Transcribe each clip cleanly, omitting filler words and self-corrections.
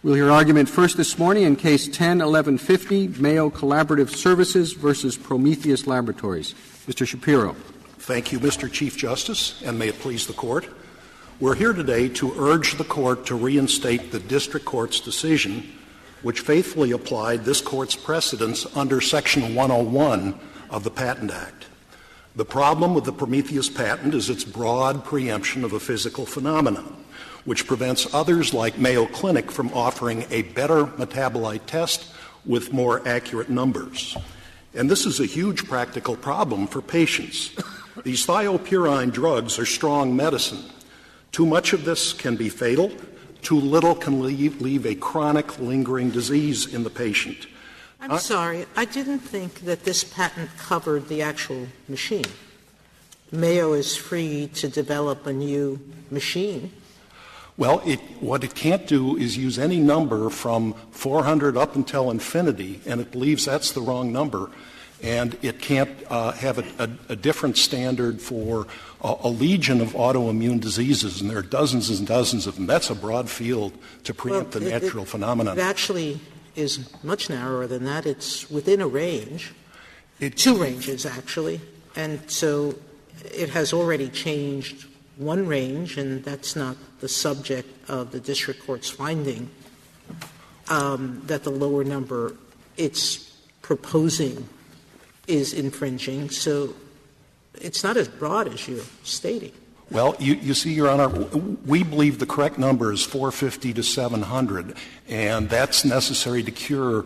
We'll hear argument first this morning in Case 10-1150, Mayo Collaborative Services versus Prometheus Laboratories. Mr. Shapiro. Thank you, Mr. Chief Justice, and may it please the Court. We're here today to urge the Court to reinstate the District Court's decision, which faithfully applied this Court's precedents under Section 101 of the Patent Act. The problem with the Prometheus patent is its broad preemption of a physical phenomenon, which prevents others like Mayo Clinic from offering a better metabolite test with more accurate numbers. And this is a huge practical problem for patients. These thiopurine drugs are strong medicine. Too much of this can be fatal. Too little can leave a chronic, lingering disease in the patient. I'm sorry. I didn't think that this patent covered the actual machine. Mayo is free to develop a new machine. Well, what it can't do is use any number from 400 up until infinity, and it believes that's the wrong number. And it can't have a different standard for a legion of autoimmune diseases, and there are dozens and dozens of them. That's a broad field to preempt the natural phenomenon. It actually is much narrower than that. It's within a range, two ranges actually, and so it has already changed one range, and that's not the subject of the district court's finding, that the lower number it's proposing is infringing. So it's not as broad as you're stating. Well, you see, Your Honor, we believe the correct number is 450 to 700, and that's necessary to cure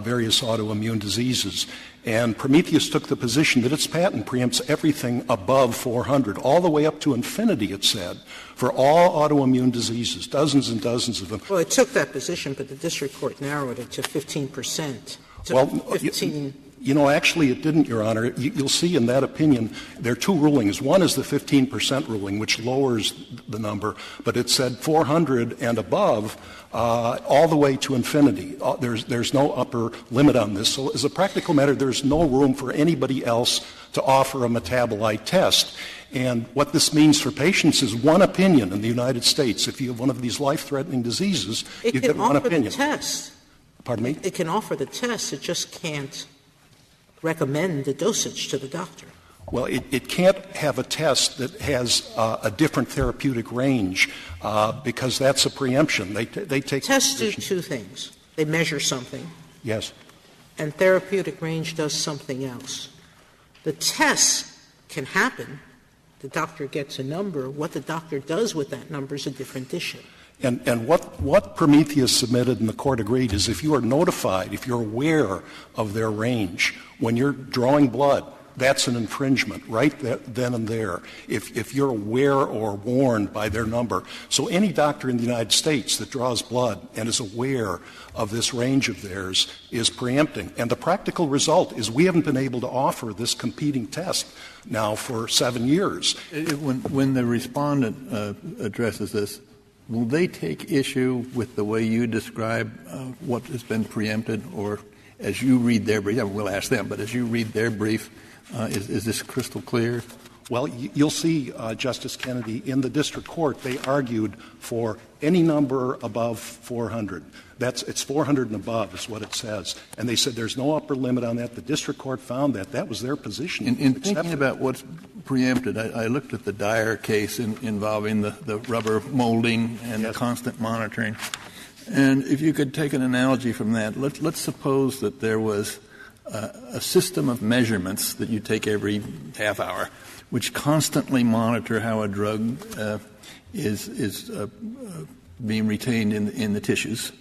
various autoimmune diseases. And Prometheus took the position that its patent preempts everything above 400, all the way up to infinity, it said, for all autoimmune diseases, dozens and dozens of them. Well, it took that position, but the district court narrowed it to 15%. Well, 15. Actually it didn't, Your Honor. You'll see in that opinion there are two rulings. One is the 15% ruling, which lowers the number, but it said 400 and above all the way to infinity. There's no upper limit on this. So as a practical matter, there's no room for anybody else to offer a metabolite test. And what this means for patients is one opinion in the United States. If you have one of these life-threatening diseases, you get one opinion. It can offer the test. Pardon me? It can offer the test. It just can't recommend the dosage to the doctor. Well, it can't have a test that has a different therapeutic range because that's a preemption. They take tests do two things. They measure something. Yes. And therapeutic range does something else. The test can happen. The doctor gets a number. What the doctor does with that number is a different issue. And what Prometheus submitted and the Court agreed is if you are notified, if you're aware of their range, when you're drawing blood, that's an infringement right then and there, if you're aware or warned by their number. So any doctor in the United States that draws blood and is aware of this range of theirs is preempting. And the practical result is we haven't been able to offer this competing test now for 7 years. When the respondent addresses this, will they take issue with the way you describe what has been preempted, or as you read their brief? We'll ask them, but as you read their brief, is this crystal clear? Well, you'll see, Justice Kennedy, in the district court, they argued for any number above 400. It's 400 and above is what it says. And they said there's no upper limit on that. The district court found that. That was their position. In thinking about what's preempted, I looked at the Dyer case involving the rubber molding and the constant monitoring. And if you could take an analogy from that, let's suppose that there was a system of measurements that you take every half hour, which constantly monitor how a drug is being retained in the tissues,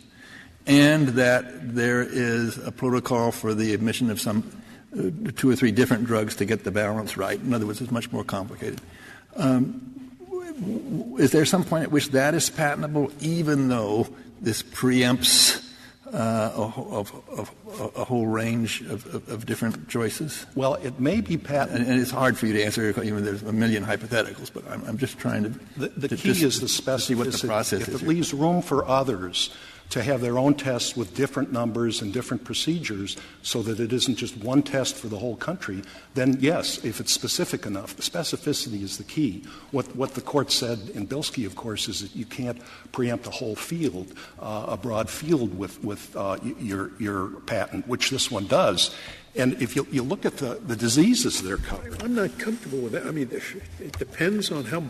and that there is a protocol for the admission of some 2 or 3 different drugs to get the balance right. In other words, it's much more complicated. Is there some point at which that is patentable, even though this preempts a whole range of different choices? Well, it may be patent. And it's hard for you to answer. Even there's a million hypotheticals, but I'm just trying to. The key is the specificity. See what the process if is. If it leaves room for others to have their own tests with different numbers and different procedures so that it isn't just one test for the whole country, then yes, if it's specific enough. The specificity is the key. What the Court said in Bilski, of course, is that you can't preempt a whole field, a broad field with your patent, which this one does. And if you look at the diseases that are covered. I'm not comfortable with that. I mean, it depends on how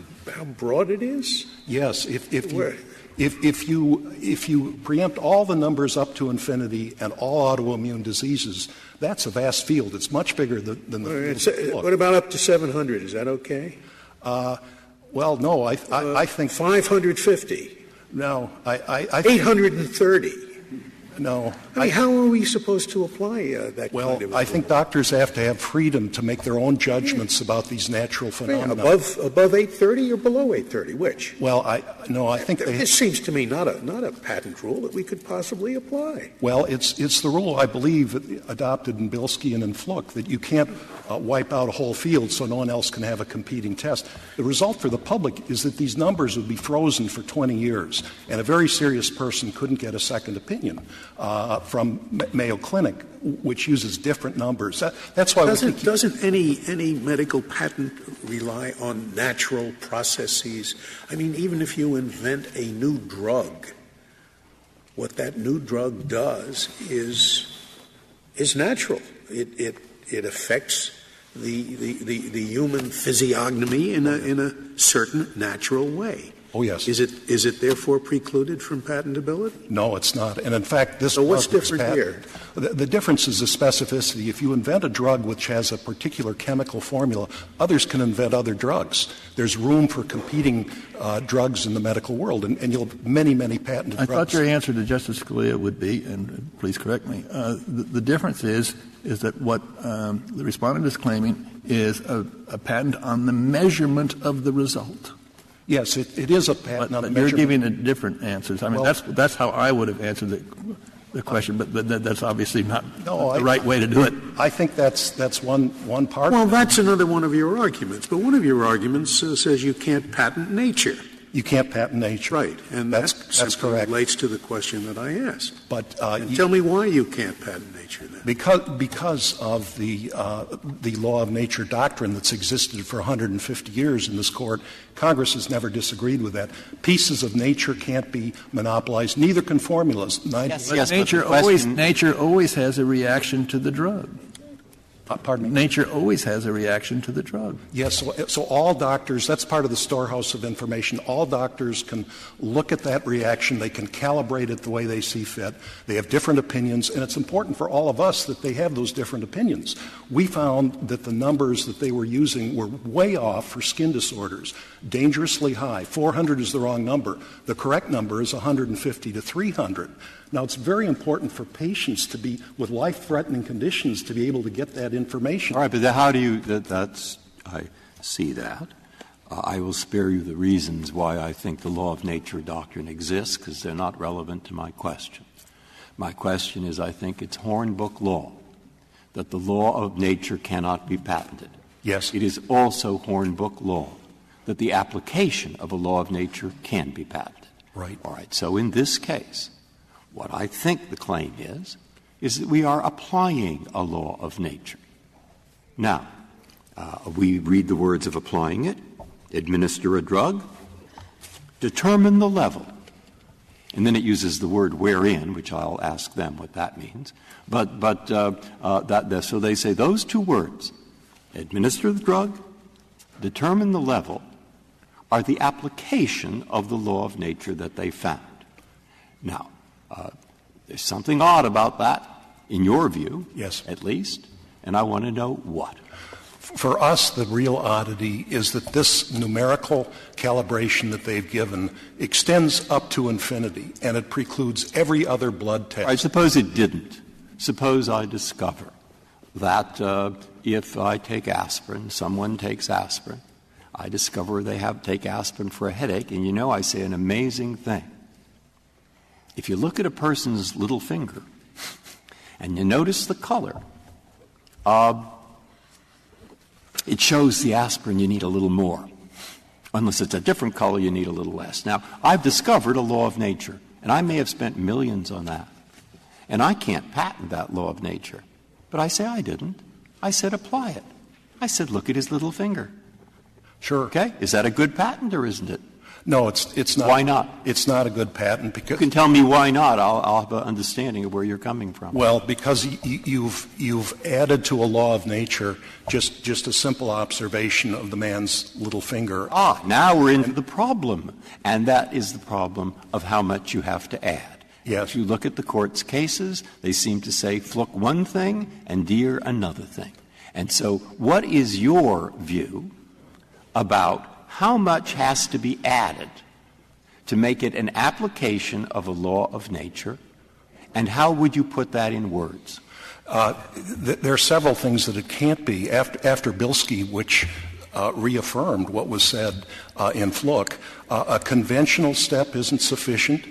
broad it is. Yes. If you preempt all the numbers up to infinity and all autoimmune diseases, that's a vast field. It's much bigger than the field. What about up to 700? Is that okay? Well, no. I think 550. No. I 830. No. I mean, how are we supposed to apply that well, kind of I think doctors have to have freedom to make their own judgments about these natural phenomena. Above 830 or below 830? Which? Well, I think this seems to me not a patent rule that we could possibly apply. Well, it's the rule, I believe, adopted in Bilski and in Fluke, that you can't wipe out a whole field so no one else can have a competing test. The result for the public is that these numbers would be frozen for 20 years, and a very serious person couldn't get a second opinion from Mayo Clinic, which uses different numbers. That's why doesn't any medical patent rely on natural processes? I mean, even if you invent a new drug, what that new drug does is natural. It affects the human physiognomy in a certain natural way. Oh, yes. Is it therefore precluded from patentability? No, it's not. And in fact, this. So what's different here? The difference is the specificity. If you invent a drug which has a particular chemical formula, others can invent other drugs. There's room for competing drugs in the medical world, and you'll have many patented drugs. I thought your answer to Justice Scalia would be, and please correct me, the difference is that what the respondent is claiming is a patent on the measurement of the result. Yes, it is a patent on the measurement. You're giving it different answers. I mean, that's how I would have answered the question, but that's obviously not the right way to do it. I think that's one part. Well, that's another one of your arguments. But one of your arguments says you can't patent nature. You can't patent nature. Right. And that's correct. Relates to the question that I asked. But tell me why you can't patent nature then. Because of the law of nature doctrine that's existed for 150 years in this court, Congress has never disagreed with that. Pieces of nature can't be monopolized. Neither can formulas. Yes, nature always has a reaction to the drug. Pardon me? Nature always has a reaction to the drug. Yes, so all doctors, that's part of the storehouse of information. All doctors can look at that reaction. They can calibrate it the way they see fit. They have different opinions, and it's important for all of us that they have those different opinions. We found that the numbers that they were using were way off for skin disorders, dangerously high. 400 is the wrong number. The correct number is 150 to 300. Now, it's very important for patients to be, with life-threatening conditions, to be able to get that information. All right, but how do you I see that. I will spare you the reasons why I think the law of nature doctrine exists, because they're not relevant to my question. My question is, I think it's Hornbook law that the law of nature cannot be patented. Yes. It is also Hornbook law that the application of a law of nature can be patented. Right. All right, so in this case, what I think the claim is that we are applying a law of nature. Now, we read the words of applying it, administer a drug, determine the level. And then it uses the word wherein, which I'll ask them what that means. So they say those two words, administer the drug, determine the level, are the application of the law of nature that they found. Now, there's something odd about that, in your view, yes, at least, and I want to know what. For us, the real oddity is that this numerical calibration that they've given extends up to infinity, and it precludes every other blood test. I suppose it didn't. Suppose I discover that if I take aspirin, someone takes aspirin, I discover they take aspirin for a headache, and I say an amazing thing. If you look at a person's little finger and you notice the color, it shows the aspirin you need a little more. Unless it's a different color, you need a little less. Now, I've discovered a law of nature, And I may have spent millions on that. And I can't patent that law of nature. But I say I didn't. I said apply it. I said look at his little finger. Sure. Okay? Is that a good patent or isn't it? No, it's not. Why not? It's not a good patent because you can tell me why not. I'll have an understanding of where you're coming from. Well, because you've added to a law of nature just a simple observation of the man's little finger. Now we're into the problem, and that is the problem of how much you have to add. Yes. If you look at the Court's cases, they seem to say Fluke one thing and Deere another thing. And so what is your view about how much has to be added to make it an application of a law of nature, and how would you put that in words? There are several things that it can't be. After Bilski, which reaffirmed what was said in Fluke, a conventional step isn't sufficient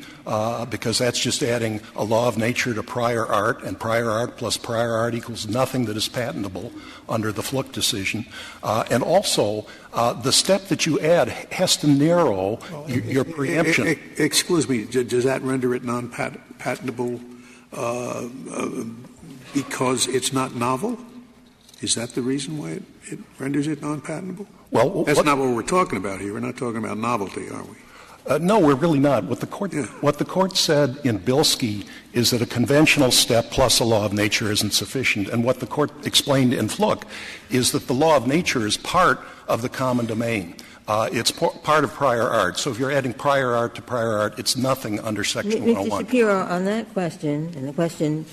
because that's just adding a law of nature to prior art, and prior art plus prior art equals nothing that is patentable under the Fluke decision. And also, the step that you add has to narrow your preemption. Excuse me, does that render it non-patentable because it's not novel? Is that the reason why it renders it non-patentable? Well, that's not what we're talking about here. We're not talking about novelty, are we? No, we're really not. What the Court said in Bilski is that a conventional step plus a law of nature isn't sufficient. And what the Court explained in Fluke is that the law of nature is part of the common domain. It's part of prior art. So if you're adding prior art to prior art, it's nothing under Section 101. Mr. Shapiro, on that question, and the question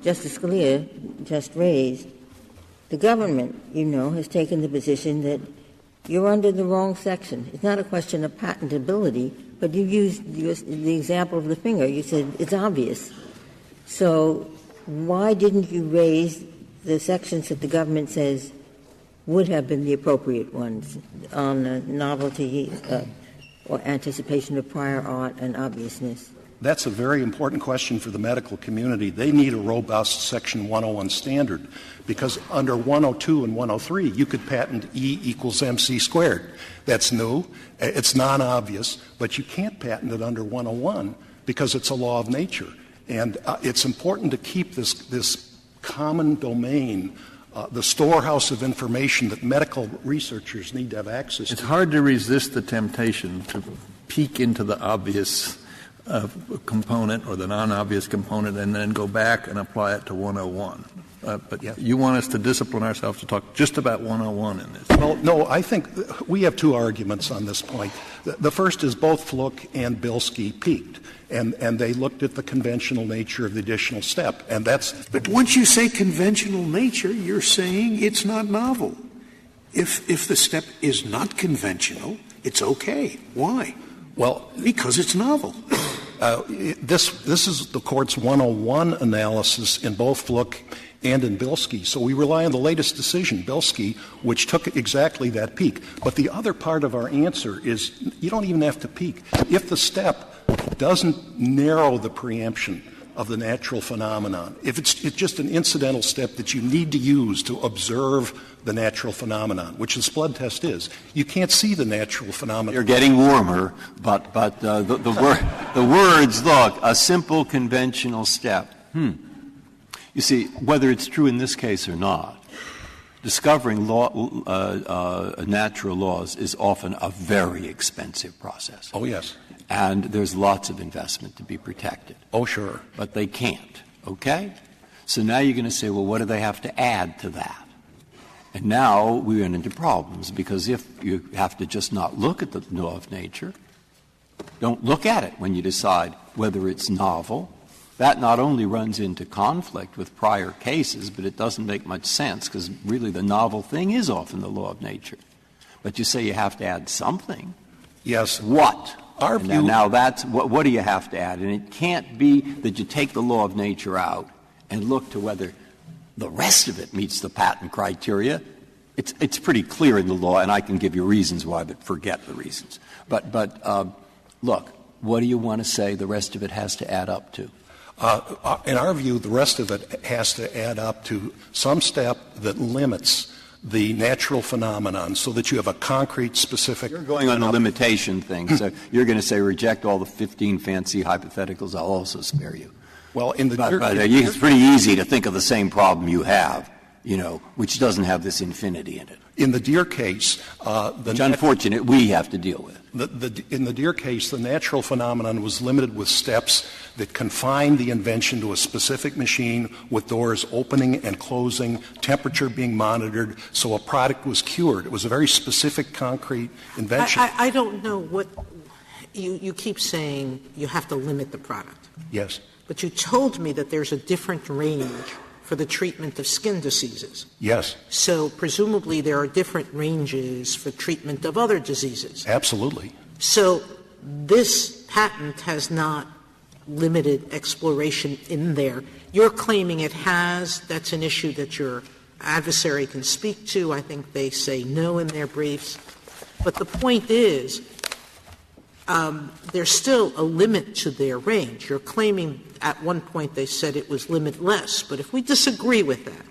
Justice Scalia just raised, the government, has taken the position that you're under the wrong section. It's not a question of patentability, but you used the example of the finger. You said it's obvious. So why didn't you raise the sections that the government says would have been the appropriate ones on novelty or anticipation of prior art and obviousness? That's a very important question for the medical community. They need a robust Section 101 standard because under 102 and 103, you could patent E equals MC squared. That's new. It's non-obvious, but you can't patent it under 101 because it's a law of nature. And it's important to keep this common domain, the storehouse of information that medical researchers need to have access to. It's hard to resist the temptation to peek into the obvious component or the non-obvious component and then go back and apply it to 101. But yes. You want us to discipline ourselves to talk just about 101 in this. Well, no, I think we have two arguments on this point. The first is both Fluke and Bilski peaked, and they looked at the conventional nature of the additional step, and that's — But once you say conventional nature, you're saying it's not novel. If the step is not conventional, it's okay. Why? Well, because it's novel. This is the Court's 101 analysis in both Fluke and in Bilski. So we rely on the latest decision, Bilski, which took exactly that peak. But the other part of our answer is you don't even have to peak. If the step doesn't narrow the preemption of the natural phenomenon, if it's just an incidental step that you need to use to observe the natural phenomenon, which the Splud test is, you can't see the natural phenomenon. You're getting warmer, but the words, look, a simple conventional step. You see, whether it's true in this case or not, discovering natural laws is often a very expensive process. Oh, yes. And there's lots of investment to be protected. Oh, sure. But they can't, okay? So now you're going to say, well, what do they have to add to that? And now we run into problems, because if you have to just not look at the law of nature, don't look at it when you decide whether it's novel, that not only runs into conflict with prior cases, but it doesn't make much sense, because really the novel thing is often the law of nature. But you say you have to add something. Yes. What? Our view. Now that's what do you have to add? And it can't be that you take the law of nature out and look to whether the rest of it meets the patent criteria. It's pretty clear in the law, and I can give you reasons why, but forget the reasons. But look, what do you want to say the rest of it has to add up to? In our view, the rest of it has to add up to some step that limits the natural phenomenon so that you have a concrete, specific. You're going on the limitation thing, so you're going to say reject all the 15 fancy hypotheticals. I'll also spare you. Well, in the but it's pretty easy to think of the same problem you have, which doesn't have this infinity in it. In the Deere case, which unfortunate we have to deal with. In the Deere case, the natural phenomenon was limited with steps that confined the invention to a specific machine with doors opening and closing, temperature being monitored, so a product was cured. It was a very specific, concrete invention. I don't know what you keep saying you have to limit the product. Yes. But you told me that there's a different range for the treatment of skin diseases. Yes. So presumably there are different ranges for treatment of other diseases. Absolutely. So this patent has not limited exploration in there. You're claiming it has. That's an issue that your adversary can speak to. I think they say no in their briefs. But the point is, there's still a limit to their range. You're claiming at one point they said it was limitless. But if we disagree with that,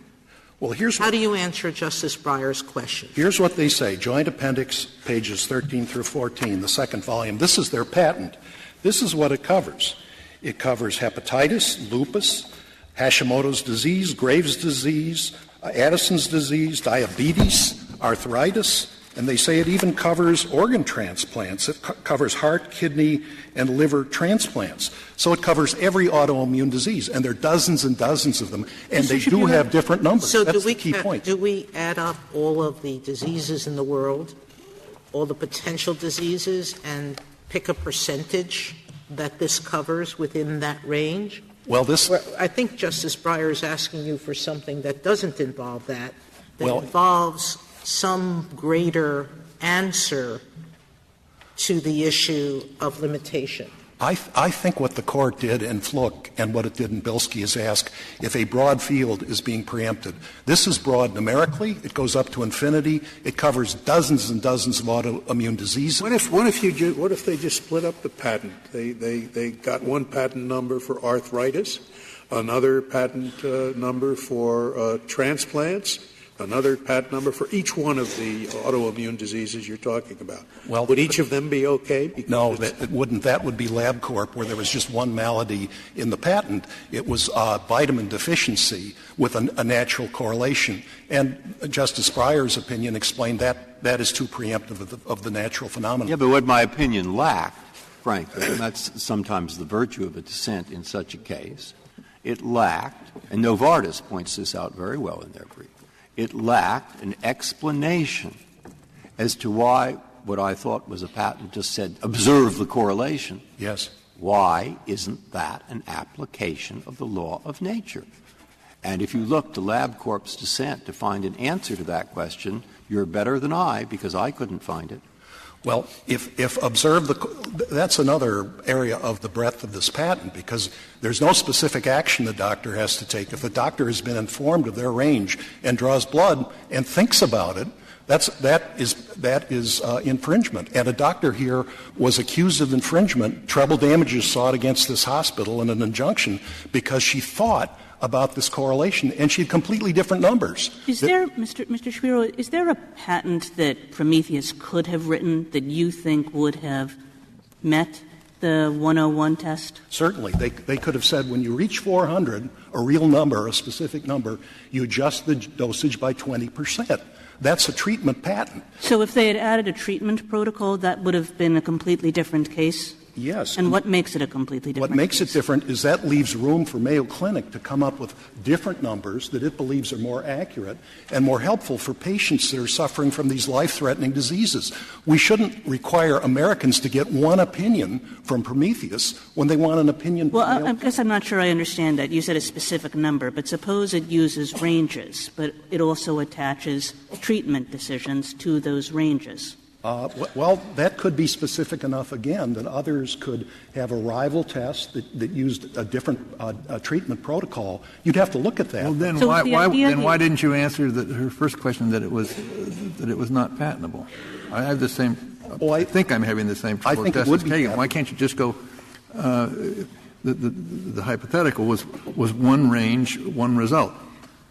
well, how do you answer Justice Breyer's question? Here's what they say. Joint Appendix, pages 13 through 14, the second volume. This is their patent. This is what it covers. It covers hepatitis, lupus, Hashimoto's disease, Graves' disease, Addison's disease, diabetes, arthritis, and they say it even covers organ transplants. It covers heart, kidney, and liver transplants. So it covers every autoimmune disease, and there are dozens and dozens of them, and they do have different numbers. So that's the key point. Do we add up all of the diseases in the world, all the potential diseases, and pick a percentage that this covers within that range? Well, I think Justice Breyer is asking you for something that doesn't involve that involves some greater answer to the issue of limitation. I think what the Court did in Fluke and what it did in Bilski is ask if a broad field is being preempted. This is broad numerically. It goes up to infinity. It covers dozens and dozens of autoimmune diseases. What if they just split up the patent? They got one patent number for arthritis, another patent number for transplants, another patent number for each one of the autoimmune diseases you're talking about. Well, would each of them be okay? No, it wouldn't. That would be LabCorp, where there was just one malady in the patent. It was vitamin deficiency with a natural correlation. And Justice Breyer's opinion explained that is too preemptive of the natural phenomenon. Yeah, but what my opinion lacked, frankly, and that's sometimes the virtue of a dissent in such a case, it lacked, and Novartis points this out very well in their brief, it lacked an explanation as to why what I thought was a patent just said, observe the correlation. Yes. Why isn't that an application of the law of nature? And if you look to LabCorp's dissent to find an answer to that question, you're better than I, because I couldn't find it. Well, if observe that's another area of the breadth of this patent, because there's no specific action the doctor has to take. If the doctor has been informed of their range and draws blood and thinks about it, that is infringement. And a doctor here was accused of infringement, treble damages sought against this hospital, and an injunction because she thought about this correlation, and she had completely different numbers. Is there, Mr. Shapiro, is there a patent that Prometheus could have written that you think would have met the 101 test? Certainly. They could have said when you reach 400, a real number, a specific number, you adjust the dosage by 20%. That's a treatment patent. So if they had added a treatment protocol, that would have been a completely different case? Yes. And what makes it a completely different What makes case? it different is that leaves room for Mayo Clinic to come up with different numbers that it believes are more accurate and more helpful for patients that are suffering from these life-threatening diseases. We shouldn't require Americans to get one opinion from Prometheus when they want an opinion from Mayo I guess I'm not sure I understand that. You said a specific number, but suppose it uses ranges, but it also attaches treatment decisions to those ranges. Well, that could be specific enough, again, that others could have a rival test that used a different treatment protocol. You'd have to look at that. Well, then So why didn't you answer her first question that it was not patentable? I have the same. I think I'm having the same. I think it would be patentable. Why can't you just go? The hypothetical was one range, one result.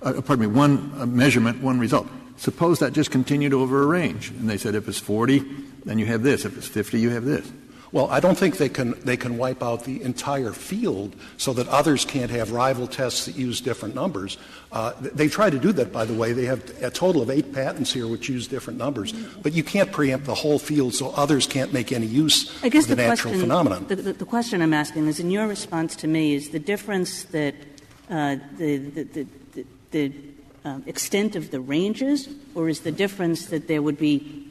One measurement, one result. suppose that just continued over a range. And they said if it's 40, then you have this. If it's 50, you have this. Well, I don't think they can wipe out the entire field so that others can't have rival tests that use different numbers. They try to do that, by the way. They have a total of 8 patents here which use different numbers. But you can't preempt the whole field so others can't make any use of the natural phenomenon. The question I'm asking is, in your response to me, is the difference that the extent of the ranges, or is the difference that there would be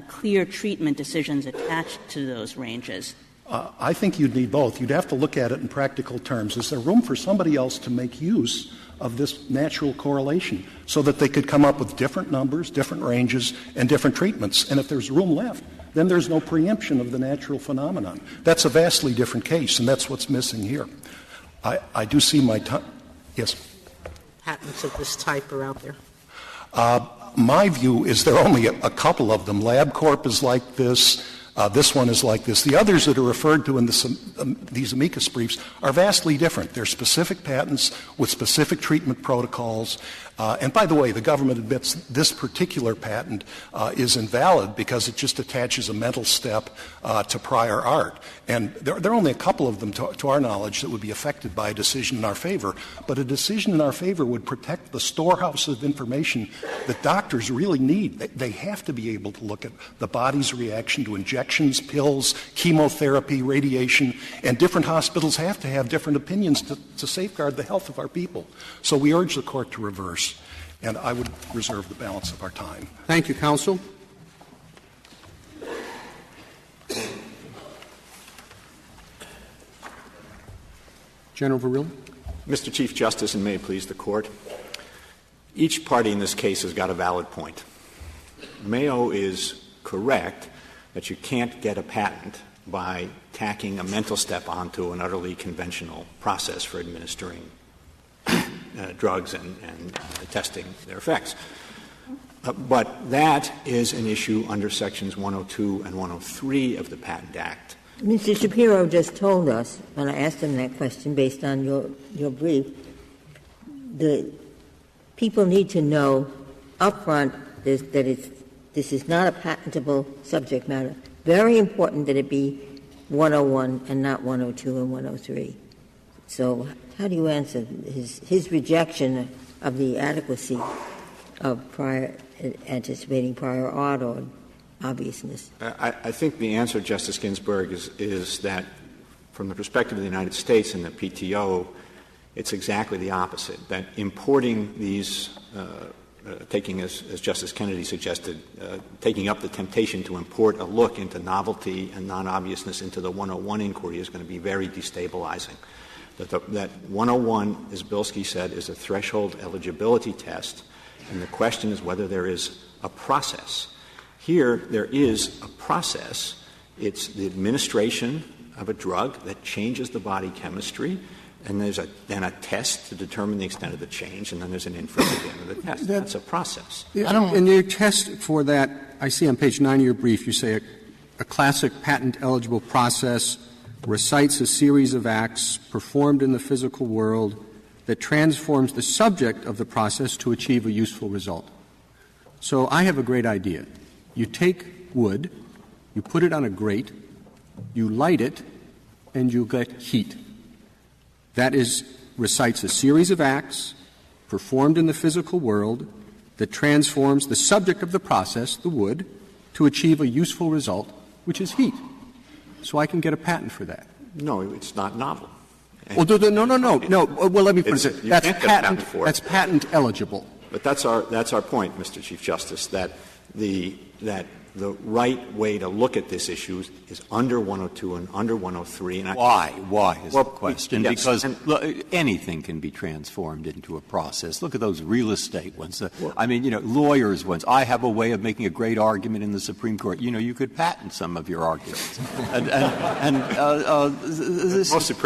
clear treatment decisions attached to those ranges? I think you'd need both. You'd have to look at it in practical terms. Is there room for somebody else to make use of this natural correlation so that they could come up with different numbers, different ranges, and different treatments? And if there's room left, then there's no preemption of the natural phenomenon. That's a vastly different case, and that's what's missing here. I do see my time. Yes? Patents of this type are out there. My view is there are only a couple of them. LabCorp is like this. This one is like this. The others that are referred to in these amicus briefs are vastly different. They're specific patents with specific treatment protocols. And by the way, the government admits this particular patent is invalid because it just attaches a mental step to prior art. And there are only a couple of them, to our knowledge, that would be affected by a decision in our favor. But a decision in our favor would protect the storehouse of information that doctors really need. They have to be able to look at the body's reaction to injections, pills, chemotherapy, radiation, and different hospitals have to have different opinions to safeguard the health of our people. So we urge the Court to reverse. And I would reserve the balance of our time. Thank you, counsel. General Verrilli. Mr. Chief Justice, and may it please the Court, each party in this case has got a valid point. Mayo is correct that you can't get a patent by tacking a mental step onto an utterly conventional process for administering drugs and testing their effects. But that is an issue under Sections 102 and 103 of the Patent Act. Mr. Shapiro just told us, when I asked him that question based on your brief, the people need to know up front that this is not a patentable subject matter. Very important that it be 101 and not 102 and 103. So how do you answer his rejection of the adequacy of anticipating prior art or obviousness? I think the answer, Justice Ginsburg, is that from the perspective of the United States and the PTO, it's exactly the opposite, that importing these taking, as Justice Kennedy suggested, taking up the temptation to import a look into novelty and non-obviousness into the 101 inquiry is going to be very destabilizing. That 101, as Bilski said, is a threshold eligibility test, and the question is whether there is a process. Here, there is a process. It's the administration of a drug that changes the body chemistry, and there's then a test to determine the extent of the change, and then there's an inference at the end of the test. That's a process. In your test for that, I see on page 9 of your brief, you say a classic patent-eligible process recites a series of acts performed in the physical world that transforms the subject of the process to achieve a useful result. So I have a great idea. You take wood, you put it on a grate, you light it, and you get heat. That recites a series of acts performed in the physical world that transforms the subject of the process, the wood, to achieve a useful result, which is heat. So I can get a patent for that. No, it's not novel. No. Well, let me put it. That's patent eligible. But that's our point, Mr. Chief Justice, that the right way to look at this issue is under 102 and under 103. And Why is the question? Yes. Because anything can be transformed into a process. Look at those real estate ones. Lawyers ones. I have a way of making a great argument in the Supreme Court. You could patent some of your arguments.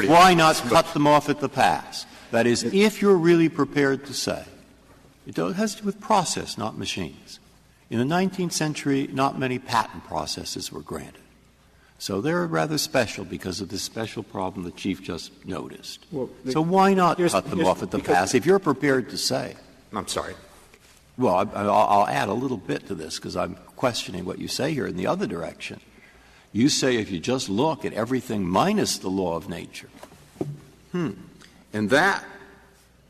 Why not cut them off at the pass? That is, if you're really prepared to say, it has to do with process, not machines. In the 19th century, not many patent processes were granted. So they're rather special because of this special problem the Chief just noticed. So why not cut them off at the pass if you're prepared to say? I'm sorry. Well, I'll add a little bit to this because I'm questioning what you say here in the other direction. You say if you just look at everything minus the law of nature, and that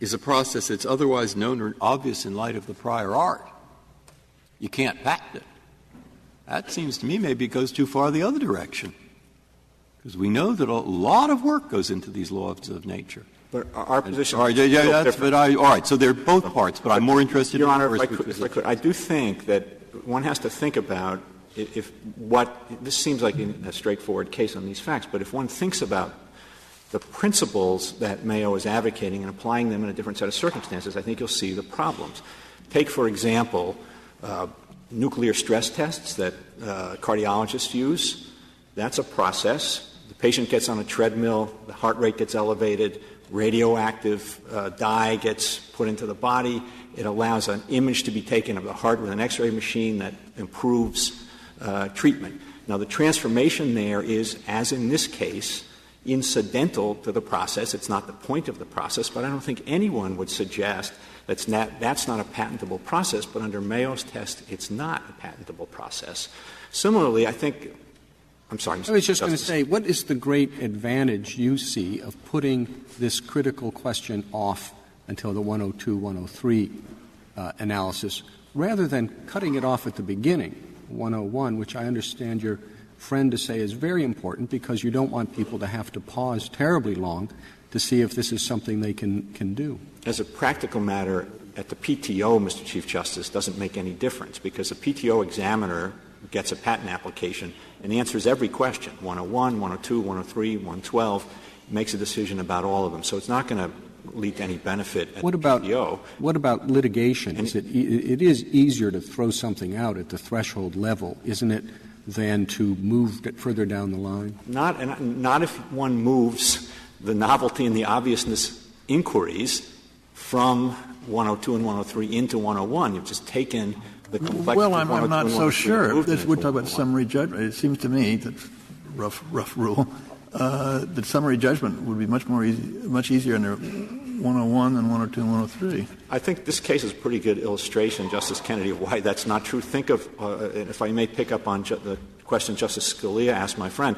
is a process that's otherwise known or obvious in light of the prior art, you can't patent it. That seems to me maybe it goes too far the other direction, because we know that a lot of work goes into these laws of nature. But our position all right, all right, so they're both parts, but I'm more interested Your in Honor, the if I could, I do think that one has to think about if what — this seems like a straightforward case on these facts, but if one thinks about the principles that Mayo is advocating and applying them in a different set of circumstances, I think you'll see the problems. Take, for example, nuclear stress tests that cardiologists use. That's a process. The patient gets on a treadmill, the heart rate gets elevated, radioactive dye gets put into the body. It allows an image to be taken of the heart with an X-ray machine that improves treatment. Now, the transformation there is, as in this case, incidental to the process. It's not the point of the process, but I don't think anyone would suggest that's not a patentable process, but under Mayo's test, it's not a patentable process. Similarly, I think — I'm sorry, Mr. I was just Justice. going to say, what is the great advantage you see of putting this critical question off until the 102, 103 analysis, rather than cutting it off at the beginning, 101, which I understand your friend to say is very important because you don't want people to have to pause terribly long to see if this is something they can do? As a practical matter, at the PTO, Mr. Chief Justice, doesn't make any difference because the PTO examiner gets a patent application and answers every question, 101, 102, 103, 112, makes a decision about all of them. So it's not going to lead to any benefit at the PTO. What about litigation? It is easier to throw something out at the threshold level, isn't it, than to move it further down the line? Not if one moves the novelty and the obviousness inquiries from 102 and 103 into 101. You've just taken the complexity. Well, I'm not so sure. We're talking about summary judgment. It seems to me that rough rule that summary judgment would be much easier under 101 than 102 and 103. I think this case is a pretty good illustration, Justice Kennedy, of why that's not true. Think of, if I may pick up on the question Justice Scalia asked my friend,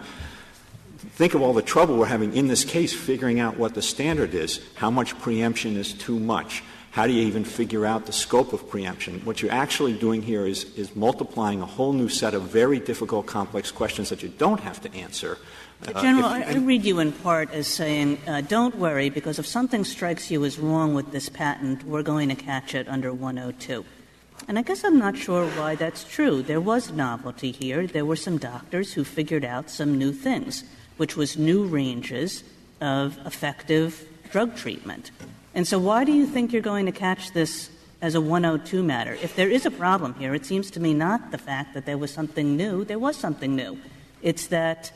think of all the trouble we're having in this case figuring out what the standard is. How much preemption is too much? How do you even figure out the scope of preemption? What you're actually doing here is multiplying a whole new set of very difficult, complex questions that you don't have to answer. General, I read you in part as saying, don't worry, because if something strikes you as wrong with this patent, we're going to catch it under 102. And I guess I'm not sure why that's true. There was novelty here. There were some doctors who figured out some new things, which was new ranges of effective drug treatment. And so why do you think you're going to catch this as a 102 matter? If there is a problem here, it seems to me not the fact that there was something new. There was something new. It's that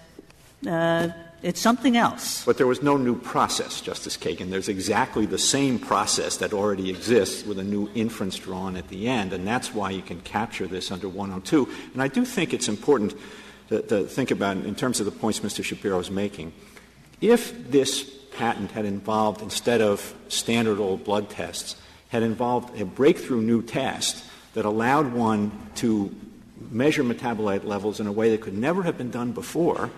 it's something else. But there was no new process, Justice Kagan. There's exactly the same process that already exists with a new inference drawn at the end, and that's why you can capture this under 102. And I do think it's important to think about in terms of the points Mr. Shapiro is making. If this patent had involved, instead of standard old blood tests, had involved a breakthrough new test that allowed one to measure metabolite levels in a way that could never have been done before,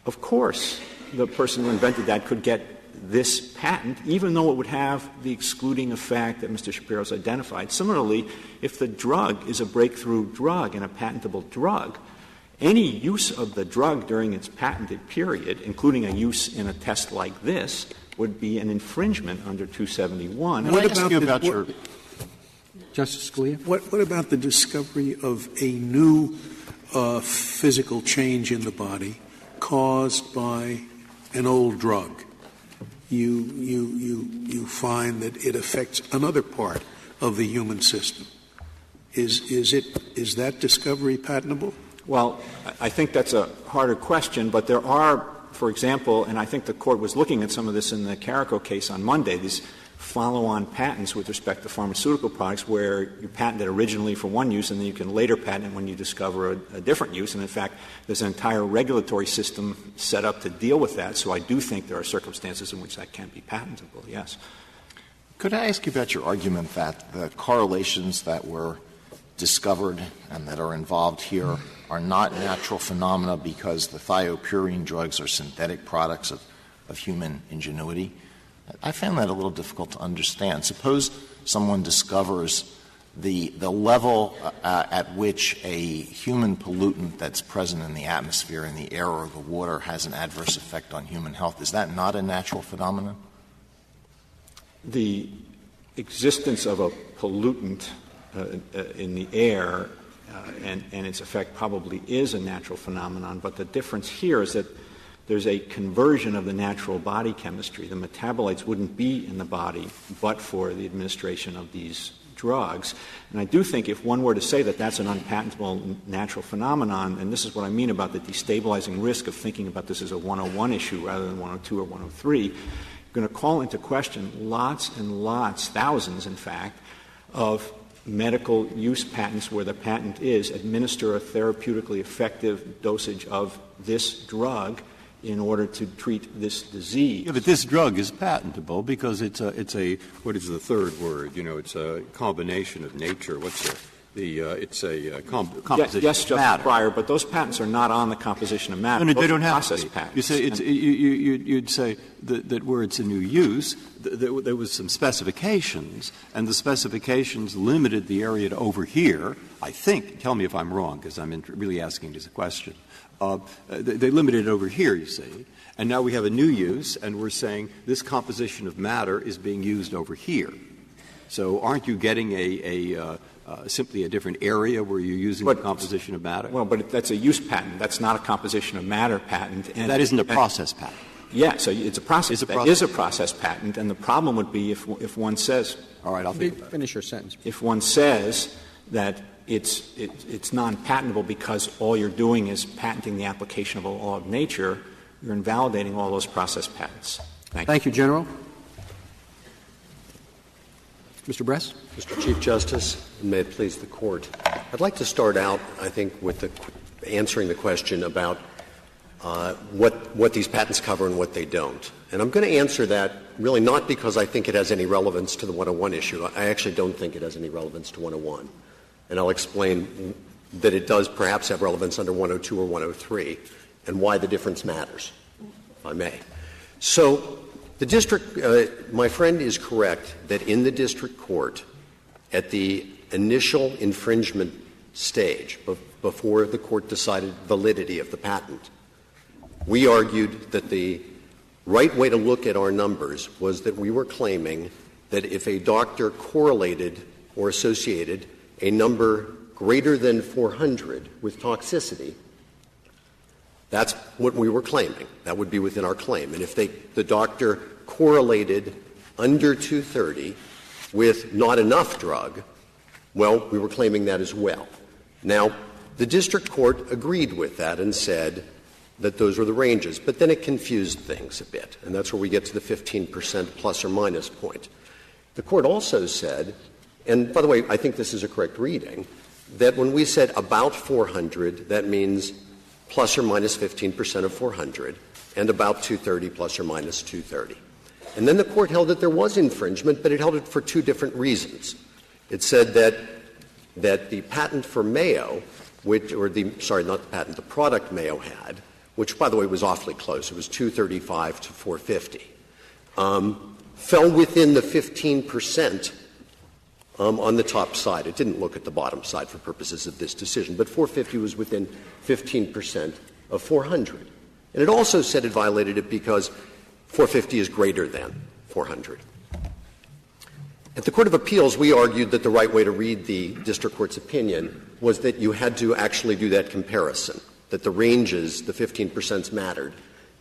of course the person who invented that could get this patent, even though it would have the excluding effect that Mr. Shapiro has identified. Similarly, if the drug is a breakthrough drug and a patentable drug, any use of the drug during its patented period, including a use in a test like this, would be an infringement under 271. What about Justice Scalia? What about the discovery of a new physical change in the body caused by an old drug? You find that it affects another part of the human system. Is that discovery patentable? Well, I think that's a harder question, but there are, for example, and I think the Court was looking at some of this in the Carrico case on Monday, these follow-on patents with respect to pharmaceutical products where you patent it originally for one use and then you can later patent it when you discover a different use. And, in fact, there's an entire regulatory system set up to deal with that. So I do think there are circumstances in which that can be patentable, yes. Could I ask you about your argument that the correlations that were discovered and that are involved here are not natural phenomena because the thiopurine drugs are synthetic products of human ingenuity? I found that a little difficult to understand. Suppose someone discovers the level at which a human pollutant that's present in the atmosphere, in the air or the water has an adverse effect on human health. Is that not a natural phenomenon? The existence of a pollutant in the air and its effect probably is a natural phenomenon, but the difference here is that there's a conversion of the natural body chemistry. The metabolites wouldn't be in the body but for the administration of these drugs. And I do think if one were to say that that's an unpatentable natural phenomenon, and this is what I mean about the destabilizing risk of thinking about this as a 101 issue rather than 102 or 103, you're going to call into question lots and lots, thousands in fact, of medical use patents where the patent is administer a therapeutically effective dosage of this drug in order to treat this disease. Yeah, but this drug is patentable because it's a what is the third word? You know, it's a combination of nature. It's a composition yes, of matter. Breyer, but those patents are not on the composition of matter. No, those they don't have process to be. patents. You say you'd say that where it's a new use, there was some specifications, and the specifications limited the area to over here. I think. Tell me if I'm wrong, because I'm really asking this question. They limited it over here, you see, and now we have a new use, and we're saying this composition of matter is being used over here. So aren't you getting simply a different area where you're using the composition of matter? Well, but that's a use patent. That's not a composition of matter patent. And that isn't a process patent. Yeah, so it's a process. That is a process patent, and the problem would be if one says. All right, I'll finish your sentence. If one says that it's non-patentable because all you're doing is patenting the application of a law of nature, you're invalidating all those process patents. Thank you, General. Mr. Bress? Mr. Chief Justice, and may it please the Court. I'd like to start out, I think, with answering the question about what these patents cover and what they don't. And I'm going to answer that really not because I think it has any relevance to the 101 issue. I actually don't think it has any relevance to 101. And I'll explain that it does perhaps have relevance under 102 or 103 and why the difference matters, if I may. So the district my friend is correct that in the district court, at the initial infringement stage, before the court decided validity of the patent, we argued that the right way to look at our numbers was that we were claiming that if a doctor correlated or associated a number greater than 400 with toxicity, that's what we were claiming. That would be within our claim. And if the doctor correlated under 230 with not enough drug, well, we were claiming that as well. Now, the district court agreed with that and said that those were the ranges, but then it confused things a bit, and that's where we get to the 15% plus or minus point. The court also said, and by the way, I think this is a correct reading, that when we said about 400, that means plus or minus 15% of 400, and about 230 plus or minus 230. And then the court held that there was infringement, but it held it for two different reasons. It said that the patent for Mayo, the product Mayo had, which, by the way, was awfully close. It was 235 to 450, fell within the 15% on the top side. It didn't look at the bottom side for purposes of this decision, but 450 was within 15% of 400. And it also said it violated it because 450 is greater than 400. At the Court of Appeals, we argued that the right way to read the district court's opinion was that you had to actually do that comparison, that the ranges, the 15% mattered,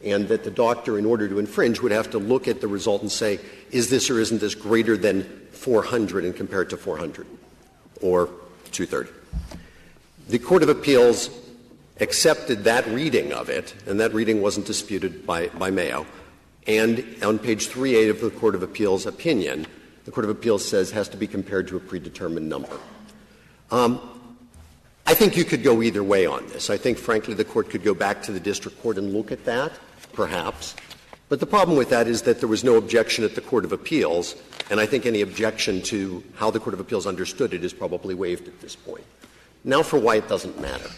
and that the doctor, in order to infringe, would have to look at the result and say, is this or isn't this greater than 400 and compare it to 400 or 230. The Court of Appeals accepted that reading of it, and that reading wasn't disputed by Mayo. And on page 38 of the Court of Appeals opinion, the Court of Appeals says has to be compared to a predetermined number. I think you could go either way on this. I think, frankly, the Court could go back to the district court and look at that, perhaps, But the problem with that is that there was no objection at the Court of Appeals, and I think any objection to how the Court of Appeals understood it is probably waived at this point. Now for why it doesn't matter.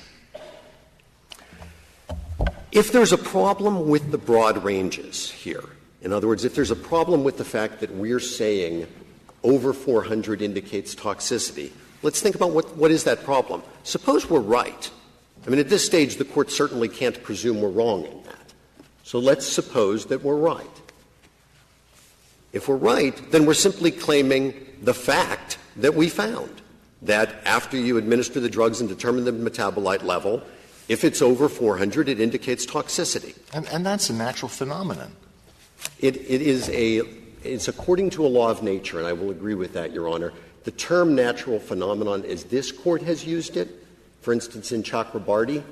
If there's a problem with the broad ranges here, in other words, if there's a problem with the fact that we're saying over 400 indicates toxicity, let's think about what is that problem. Suppose we're right. I mean, at this stage, the Court certainly can't presume we're wrong in that. So let's suppose that we're right. If we're right, then we're simply claiming the fact that we found, that after you administer the drugs and determine the metabolite level, if it's over 400, it indicates toxicity. And that's a natural phenomenon. It's according to a law of nature, and I will agree with that, Your Honor. The term natural phenomenon, as this Court has used it, for instance, in Chakrabarty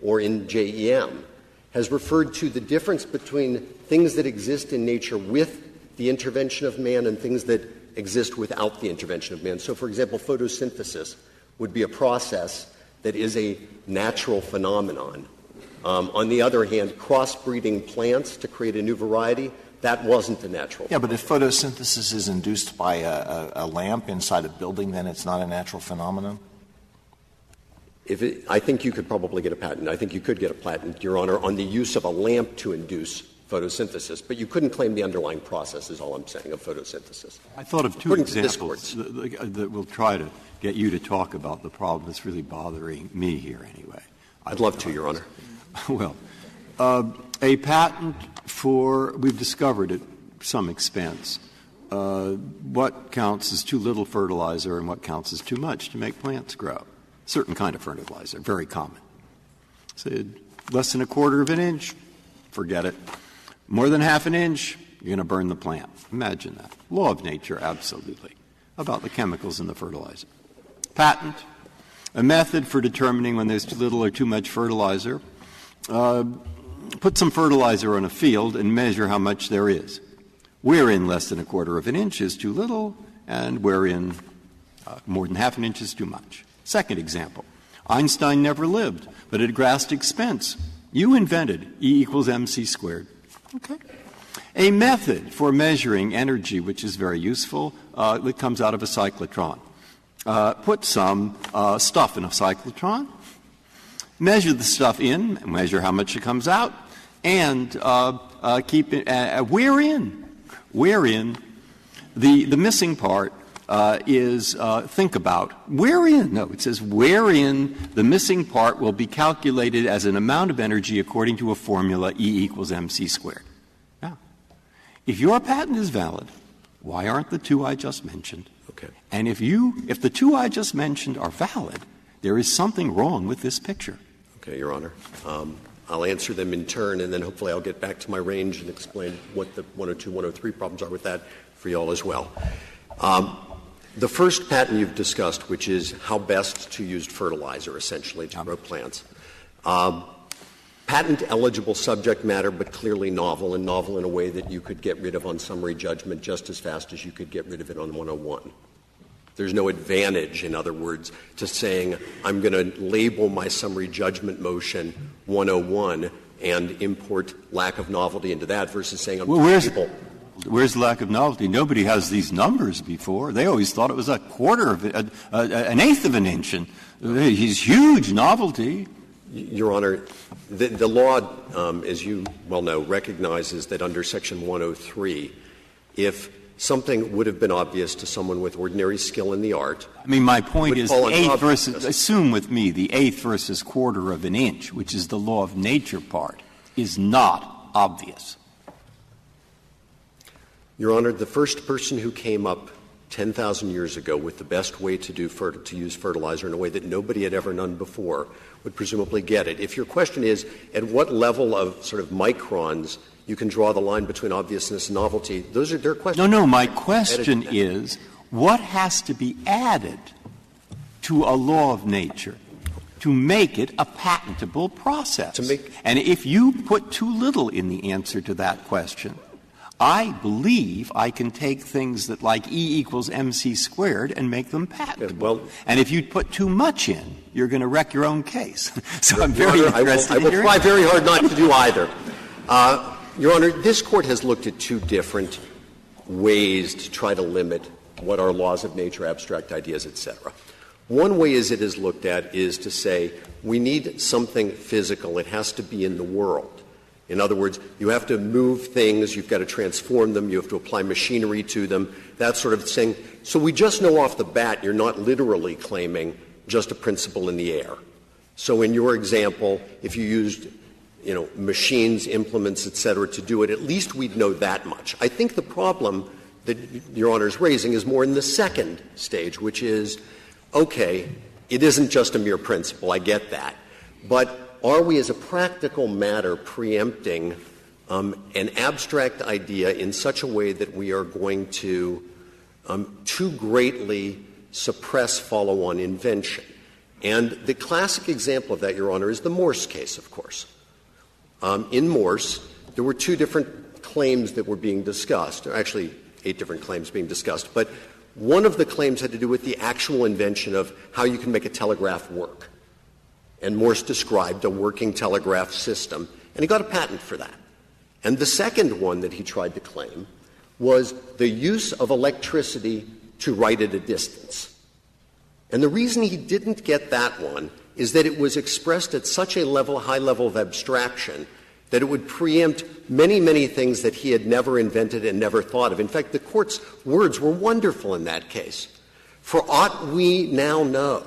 or in JEM, has referred to the difference between things that exist in nature with the intervention of man and things that exist without the intervention of man. So, for example, photosynthesis would be a process that is a natural phenomenon. On the other hand, crossbreeding plants to create a new variety, that wasn't a natural phenomenon. But if photosynthesis is induced by a lamp inside a building, then it's not a natural phenomenon? I think you could probably get a patent. I think you could get a patent, Your Honor, on the use of a lamp to induce photosynthesis. But you couldn't claim the underlying process, is all I'm saying, of photosynthesis. I thought of two examples that will try to get you to talk about the problem that's really bothering me here anyway. I'd love to, Your Honor. Well, a patent for, we've discovered at some expense, what counts as too little fertilizer and what counts as too much to make plants grow. Certain kind of fertilizer, very common. So less than a quarter of an inch, forget it. More than half an inch, you're going to burn the plant. Imagine that. Law of nature, absolutely, about the chemicals in the fertilizer. Patent, a method for determining when there's too little or too much fertilizer. Put some fertilizer on a field and measure how much there is. Wherein less than a quarter of an inch is too little, and wherein more than half an inch is too much. Second example, Einstein never lived, but at vast expense, you invented E equals mc squared. Okay. A method for measuring energy, which is very useful, that comes out of a cyclotron. Put some stuff in a cyclotron, measure the stuff in, measure how much it comes out, and keep it wherein the missing part is think about wherein. No, it says wherein the missing part will be calculated as an amount of energy according to a formula E equals mc squared. Now, if your patent is valid, why aren't the two I just mentioned? Okay. And if the two I just mentioned are valid, there is something wrong with this picture. Okay, Your Honor. I'll answer them in turn, and then hopefully I'll get back to my range and explain what the 102, 103 problems are with that for you all as well. The first patent you've discussed, which is how best to use fertilizer, essentially, to grow plants. Patent-eligible subject matter, but clearly novel, and novel in a way that you could get rid of on summary judgment just as fast as you could get rid of it on 101. There's no advantage, in other words, to saying I'm going to label my summary judgment motion 101 and import lack of novelty into that versus saying I'm Where's the lack of novelty? Nobody has these numbers before. They always thought it was a quarter of an eighth of an inch, and he's huge novelty. Your Honor, the law, as you well know, recognizes that under Section 103, if something would have been obvious to someone with ordinary skill in the art. I mean, my point is eighth versus, assume with me, the eighth versus quarter of an inch, which is the law of nature part, is not obvious. Your Honor, the first person who came up 10,000 years ago with the best way to use fertilizer in a way that nobody had ever done before would presumably get it. If your question is at what level of sort of microns you can draw the line between obviousness and novelty, those are their questions. No, my question is what has to be added to a law of nature to make it a patentable process? And if you put too little in the answer to that question, I believe I can take things that like E equals mc squared and make them patentable. And if you put too much in, you're going to wreck your own case. So I'm very interested I will try very hard not to do either. Your Honor, this Court has looked at two different ways to try to limit what are laws of nature, abstract ideas, et cetera. One way as it is looked at is to say we need something physical. It has to be in the world. In other words, you have to move things, you've got to transform them, you have to apply machinery to them, that sort of thing. So we just know off the bat you're not literally claiming just a principle in the air. So in your example, if you used machines, implements, et cetera, to do it, at least we'd know that much. I think the problem that Your Honor is raising is more in the second stage, which is, okay, it isn't just a mere principle, I get that, but are we as a practical matter preempting an abstract idea in such a way that we are going to too greatly suppress follow-on invention? And the classic example of that, Your Honor, is the Morse case, of course. In Morse, there were two different claims that were being discussed, or actually 8 different claims being discussed, but one of the claims had to do with the actual invention of how you can make a telegraph work. And Morse described a working telegraph system, and he got a patent for that. And the second one that he tried to claim was the use of electricity to write at a distance. And the reason he didn't get that one is that it was expressed at such a high level of abstraction that it would preempt many, many things that he had never invented and never thought of. In fact, the Court's words were wonderful in that case. For aught we now know,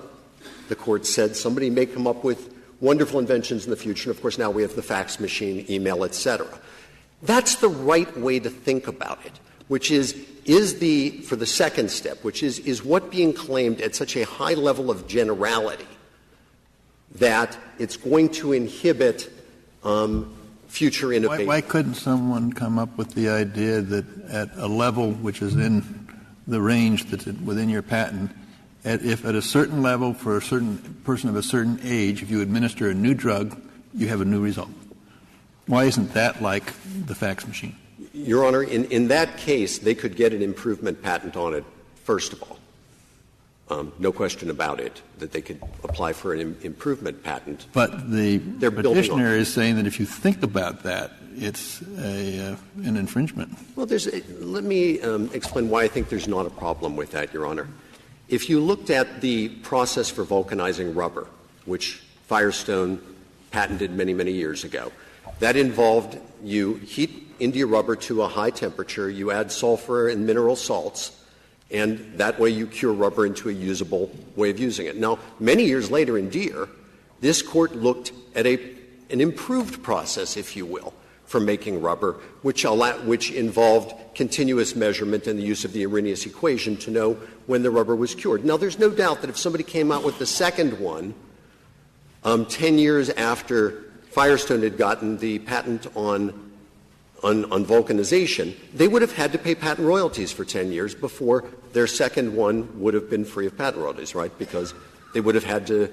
the Court said, somebody may come up with wonderful inventions in the future. And of course, now we have the fax machine, email, et cetera. That's the right way to think about it, which is for the second step, which is what being claimed at such a high level of generality that it's going to inhibit future innovation. Why couldn't someone come up with the idea that at a level which is in the range that's within your patent, if at a certain level for a certain person of a certain age, if you administer a new drug, you have a new result? Why isn't that like the fax machine? Your Honor, in that case, they could get an improvement patent on it, first of all. No question about it, that they could apply for an improvement patent. But the petitioner is saying that if you think about that, it's an infringement. Well, let me explain why I think there's not a problem with that, Your Honor. If you looked at the process for vulcanizing rubber, which Firestone patented many, many years ago, that involved you heat India rubber to a high temperature, you add sulfur and mineral salts, and that way you cure rubber into a usable way of using it. Now, many years later in Deere, this Court looked at an improved process, if you will, for making rubber, which involved continuous measurement and the use of the Arrhenius equation to know when the rubber was cured. Now, there's no doubt that if somebody came out with the second one 10 years after Firestone had gotten the patent on vulcanization, they would have had to pay patent royalties for 10 years before their second one would have been free of patent royalties, right? Because they would have had to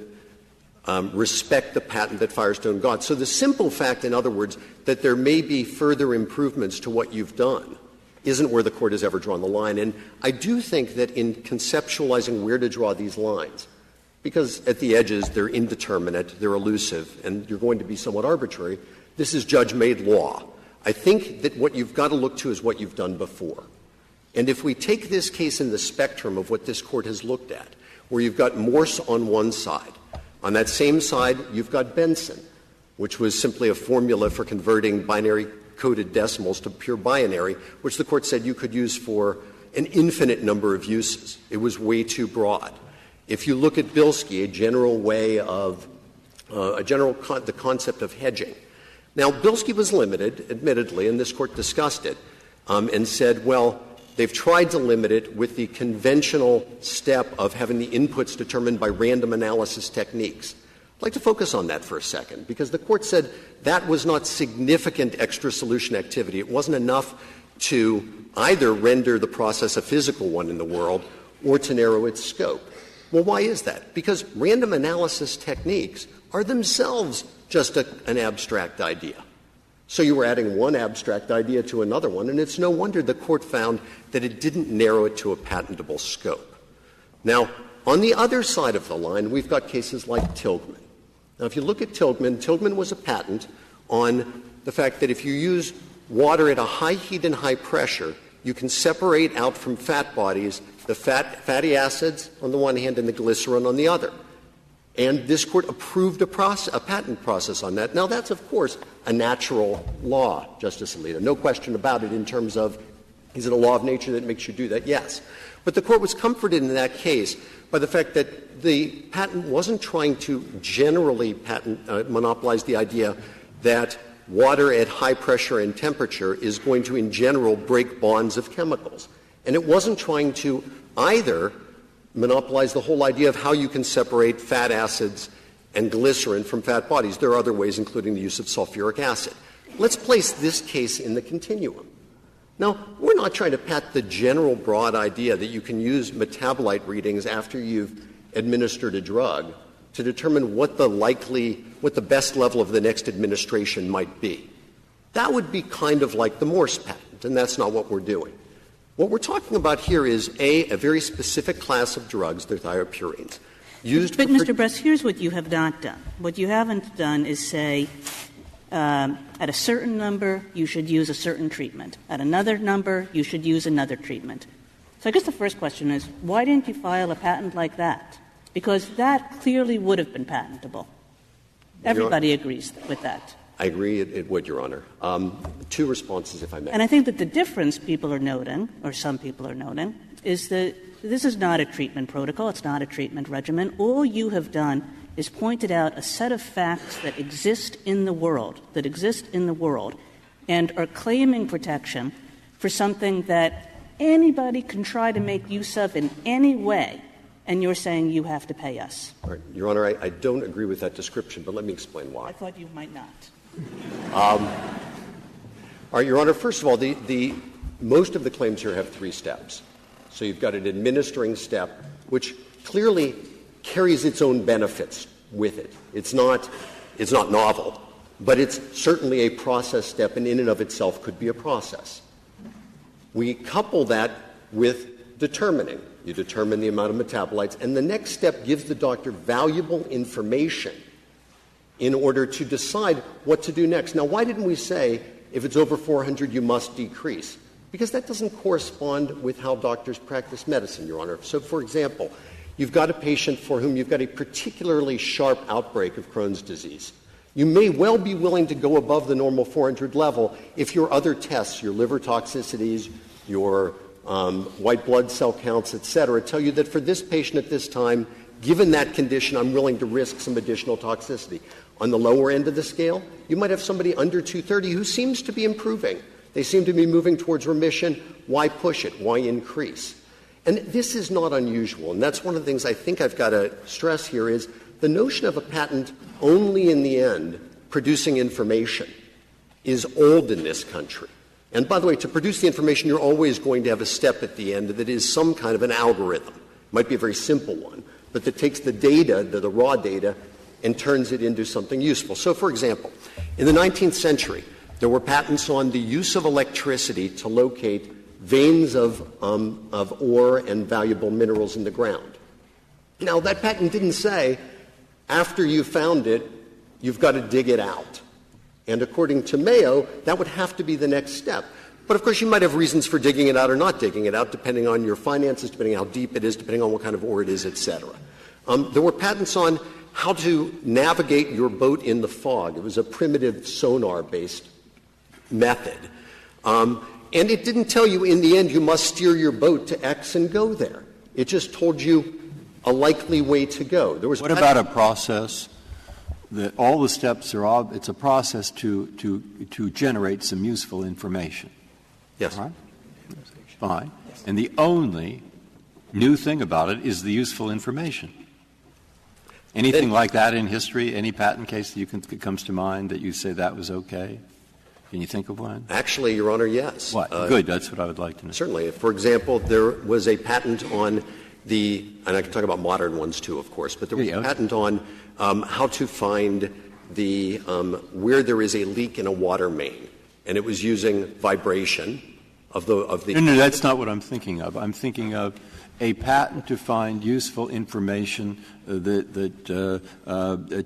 respect the patent that Firestone got. So the simple fact, in other words, that there may be further improvements to what you've done isn't where the Court has ever drawn the line. And I do think that in conceptualizing where to draw these lines, because at the edges they're indeterminate, they're elusive, and you're going to be somewhat arbitrary, this is judge-made law. I think that what you've got to look to is what you've done before. And if we take this case in the spectrum of what this Court has looked at, where you've got Morse on one side, on that same side you've got Benson, which was simply a formula for converting binary-coded decimals to pure binary, which the Court said you could use for an infinite number of uses. It was way too broad. If you look at Bilski, a general way of the concept of hedging. Now, Bilski was limited, admittedly, and this Court discussed it, and said, well, they've tried to limit it with the conventional step of having the inputs determined by random analysis techniques. I'd like to focus on that for a second, because the Court said that was not significant extra solution activity. It wasn't enough to either render the process a physical one in the world or to narrow its scope. Well, why is that? Because random analysis techniques are themselves just an abstract idea. So you were adding one abstract idea to another one, and it's no wonder the Court found that it didn't narrow it to a patentable scope. Now, on the other side of the line, we've got cases like Tilghman. Now, if you look at Tilghman was a patent on the fact that if you use water at a high heat and high pressure, you can separate out from fat bodies the fatty acids on the one hand and the glycerin on the other. And this Court approved a patent process on that. Now, that's, of course, a natural law, Justice Alito. No question about it in terms of, is it a law of nature that makes you do that? Yes. But the Court was comforted in that case by the fact that the patent wasn't trying to generally monopolize the idea that water at high pressure and temperature is going to, in general, break bonds of chemicals. And it wasn't trying to either monopolize the whole idea of how you can separate fat acids and glycerin from fat bodies. There are other ways, including the use of sulfuric acid. Let's place this case in the continuum. Now, we're not trying to pat the general broad idea that you can use metabolite readings after you've administered a drug to determine what the best level of the next administration might be. That would be kind of like the Morse patent, and that's not what we're doing. What we're talking about here is, a very specific class of drugs, they're thiopurines. But, Mr. Bress, here's what you have not done. What you haven't done is say, at a certain number, you should use a certain treatment. At another number, you should use another treatment. So I guess the first question is, why didn't you file a patent like that? Because that clearly would have been patentable. Everybody agrees with that. I agree it would, Your Honor. Two responses, if I may. And I think that the difference people are noting, or some people are noting, is that this is not a treatment protocol. It's not a treatment regimen. All you have done is pointed out a set of facts that exist in the world, and are claiming protection for something that anybody can try to make use of in any way, and you're saying you have to pay us. All right. Your Honor, I don't agree with that description, but let me explain why. I thought you might not. All right, Your Honor, first of all, most of the claims here have three steps. So you've got an administering step, which clearly carries its own benefits with it. It's not novel, but it's certainly a process step, and in and of itself could be a process. We couple that with determining. You determine the amount of metabolites, and the next step gives the doctor valuable information in order to decide what to do next. Now, why didn't we say, if it's over 400, you must decrease? Because that doesn't correspond with how doctors practice medicine, Your Honor. So, for example, you've got a patient for whom you've got a particularly sharp outbreak of Crohn's disease. You may well be willing to go above the normal 400 level if your other tests, your liver toxicities, your white blood cell counts, et cetera, tell you that for this patient at this time, given that condition, I'm willing to risk some additional toxicity. On the lower end of the scale, you might have somebody under 230 who seems to be improving. They seem to be moving towards remission. Why push it? Why increase? And this is not unusual, and that's one of the things I think I've got to stress here is the notion of a patent only in the end producing information is old in this country. And by the way, to produce the information, you're always going to have a step at the end that is some kind of an algorithm. It might be a very simple one, but that takes the data, the raw data, and turns it into something useful. So, for example, in the 19th century, there were patents on the use of electricity to locate veins of ore and valuable minerals in the ground. Now, that patent didn't say, after you found it, you've got to dig it out. And according to Mayo, that would have to be the next step. But, of course, you might have reasons for digging it out or not digging it out, depending on your finances, depending on how deep it is, depending on what kind of ore it is, et cetera. There were patents on how to navigate your boat in the fog. It was a primitive sonar-based method. And it didn't tell you in the end you must steer your boat to X and go there. It just told you a likely way to go. What about a process that all the steps are it's a process to generate some useful information? Yes. Right? Fine. And the only new thing about it is the useful information. Anything like that in history, any patent case that comes to mind that you say that was okay? Can you think of one? Actually, Your Honor, yes. What? Good. That's what I would like to know. Certainly. For example, there was a patent on and I can talk about modern ones too, of course, but there was a patent on how to find where there is a leak in a water main. And it was using vibration of the. No, that's not what I'm thinking of. I'm thinking of a patent to find useful information that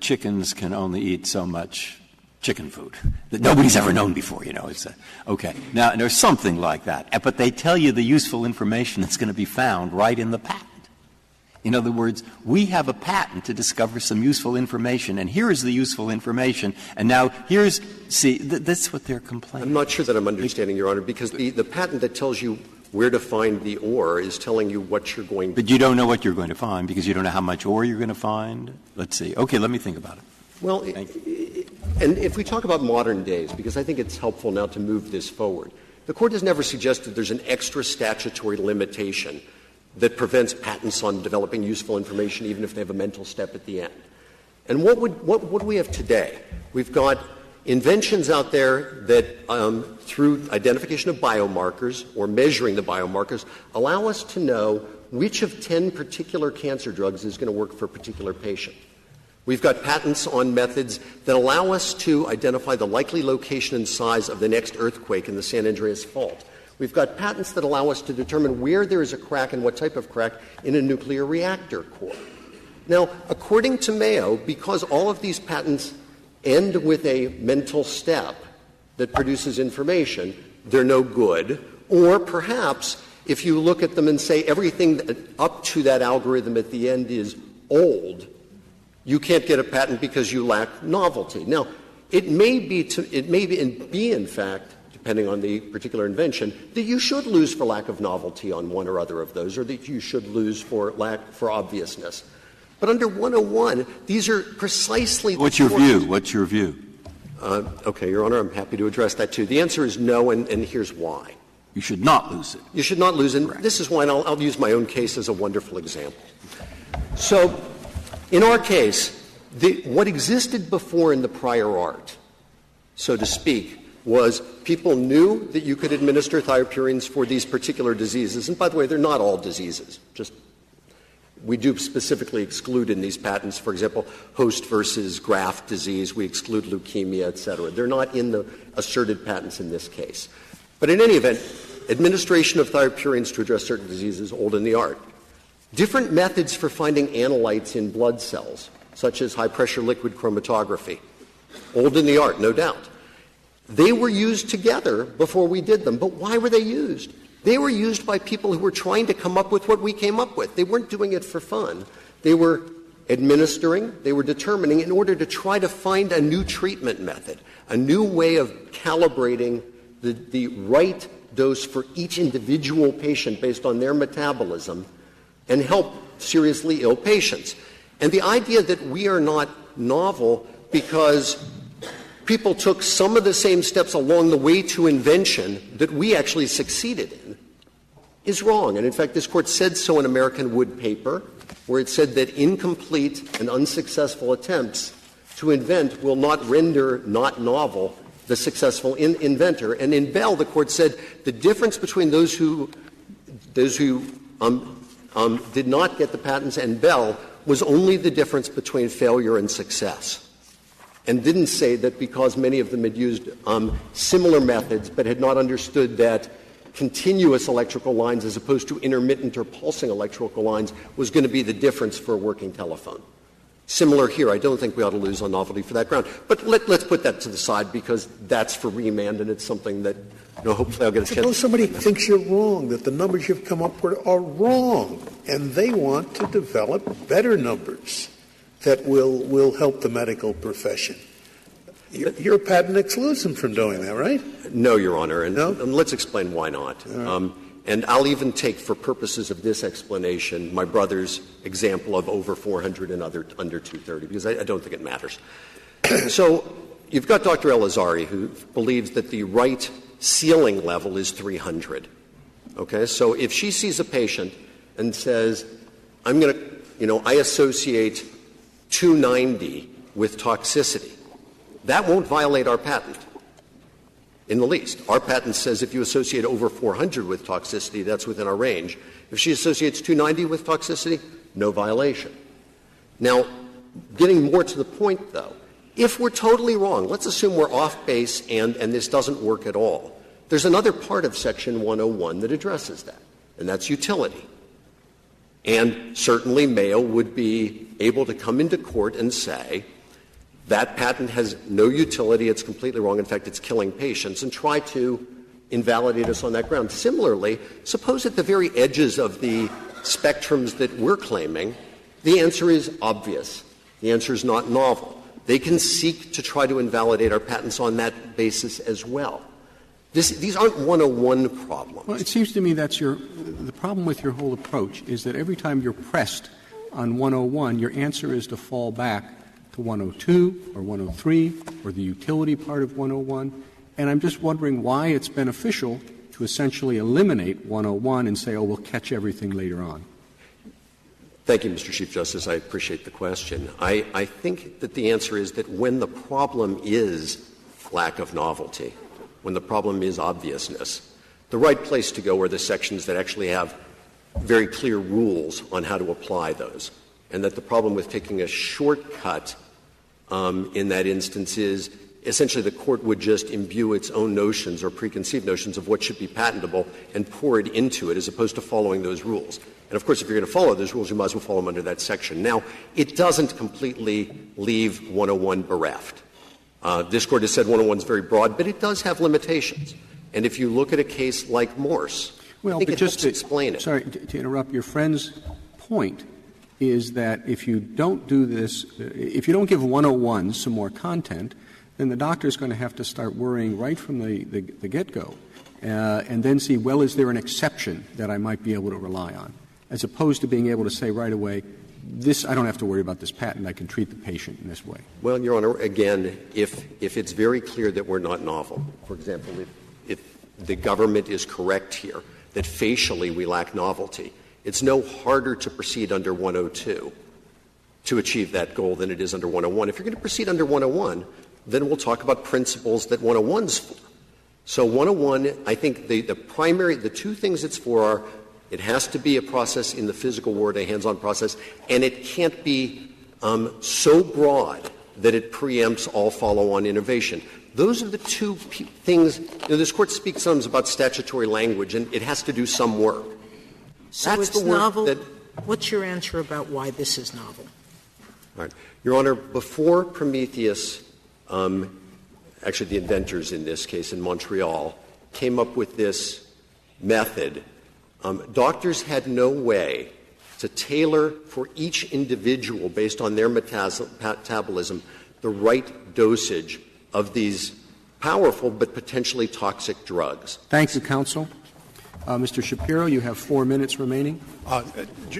chickens can only eat so much chicken food that nobody's ever known before, It's okay. Now, there's something like that. But they tell you the useful information that's going to be found right in the patent. In other words, we have a patent to discover some useful information, and here is the useful information, and now that's what they're complaining. I'm not sure that I'm understanding, Your Honor, because the patent that tells you where to find the ore is telling you what you're going to But you don't know what you're going to find because you don't know how much ore you're going to find. Let's see. Okay, let me think about it. Well, and if we talk about modern days, because I think it's helpful now to move this forward, the Court has never suggested there's an extra statutory limitation that prevents patents on developing useful information even if they have a mental step at the end. And what do we have today? We've got inventions out there that, through identification of biomarkers or measuring the biomarkers, allow us to know which of 10 particular cancer drugs is going to work for a particular patient. We've got patents on methods that allow us to identify the likely location and size of the next earthquake in the San Andreas Fault. We've got patents that allow us to determine where there is a crack and what type of crack in a nuclear reactor core. Now, according to Mayo, because all of these patents end with a mental step that produces information, they're no good. Or perhaps if you look at them and say everything up to that algorithm at the end is old, you can't get a patent because you lack novelty. Now, it may be in fact, depending on the particular invention, that you should lose for lack of novelty on one or other of those, or that you should lose for obviousness. But under 101, these are precisely What's your view? Okay, Your Honor, I'm happy to address that too. The answer is no, and here's why. You should not lose it. You should not lose it. This is why, and I'll use my own case as a wonderful example. So, in our case, what existed before in the prior art, so to speak, was people knew that you could administer thiopurines for these particular diseases. And by the way, they're not all diseases. We do specifically exclude in these patents, for example, host versus graft disease. We exclude leukemia, et cetera. They're not in the asserted patents in this case. But in any event, administration of thiopurines to address certain diseases, old in the art. Different methods for finding analytes in blood cells, such as high-pressure liquid chromatography, old in the art, no doubt. They were used together before we did them. But why were they used? They were used by people who were trying to come up with what we came up with. They weren't doing it for fun. They were administering, they were determining in order to try to find a new treatment method, a new way of calibrating the right dose for each individual patient based on their metabolism and help seriously ill patients. And the idea that we are not novel because people took some of the same steps along the way to invention that we actually succeeded in is wrong. And in fact, this Court said so in American Wood Paper, where it said that incomplete and unsuccessful attempts to invent will not render not novel the successful inventor. And in Bell, the Court said the difference between those who did not get the patents and Bell was only the difference between failure and success, and didn't say that because many of them had used similar methods but had not understood that continuous electrical lines as opposed to intermittent or pulsing electrical lines was going to be the difference for a working telephone. Similar here. I don't think we ought to lose on novelty for that ground. But let's put that to the side because that's for remand and it's something that hopefully I'll get a chance. Suppose somebody thinks you're wrong, that the numbers you've come up with are wrong, and they want to develop better numbers that will help the medical profession. Your patent excludes them from doing that, right? No, Your Honor, and No? let's explain why not. Right. And I'll even take, for purposes of this explanation, my brother's example of over 400 and under 230, because I don't think it matters. So you've got Dr. Elazari, who believes that the right ceiling level is 300. Okay? So if she sees a patient and says, I associate 290 with toxicity, that won't violate our patent in the least. Our patent says if you associate over 400 with toxicity, that's within our range. If she associates 290 with toxicity, no violation. Now, getting more to the point, though, if we're totally wrong, let's assume we're off base and this doesn't work at all. There's another part of Section 101 that addresses that, and that's utility. And certainly Mayo would be able to come into court and say, that patent has no utility, it's completely wrong, in fact, it's killing patients, and try to invalidate us on that ground. Similarly, suppose at the very edges of the spectrums that we're claiming, the answer is obvious. The answer is not novel. They can seek to try to invalidate our patents on that basis as well. These aren't 101 problems. Well, it seems to me that's the problem with your whole approach is that every time you're pressed on 101, your answer is to fall back to 102 or 103 or the utility part of 101. And I'm just wondering why it's beneficial to essentially eliminate 101 and say, oh, we'll catch everything later on. Thank you, Mr. Chief Justice. I appreciate the question. I think that the answer is that when the problem is lack of novelty, when the problem is obviousness, the right place to go are the sections that actually have very clear rules on how to apply those. And that the problem with taking a shortcut in that instance is essentially the court would just imbue its own notions or preconceived notions of what should be patentable and pour it into it as opposed to following those rules. And, of course, if you're going to follow those rules, you might as well follow them under that section. Now, it doesn't completely leave 101 bereft. This Court has said 101 is very broad, but it does have limitations. And if you look at a case like Morse, I think it helps explain it. Sorry, to interrupt, your friend's point is that if you don't do this, if you don't give 101 some more content, then the doctor is going to have to start worrying right from the get-go and then see, well, is there an exception that I might be able to rely on, as opposed to being able to say right away, I don't have to worry about this patent. I can treat the patient in this way. Well, Your Honor, again, if it's very clear that we're not novel, for example, if the government is correct here that facially we lack novelty, it's no harder to proceed under 102 to achieve that goal than it is under 101. If you're going to proceed under 101, then we'll talk about principles that 101's for. So 101, I think the two things it's for are it has to be a process in the physical world, a hands-on process, and it can't be so broad that it preempts all follow-on innovation. Those are the two things. This Court speaks sometimes about statutory language, and it has to do some work. So That's it's the work novel. that. What's your answer about why this is novel? All right. Your Honor, before Prometheus, actually the inventors in this case in Montreal, came up with this method, doctors had no way to tailor for each individual based on their metabolism the right dosage of these powerful but potentially toxic drugs. Thank you, counsel. Mr. Shapiro, you have 4 minutes remaining.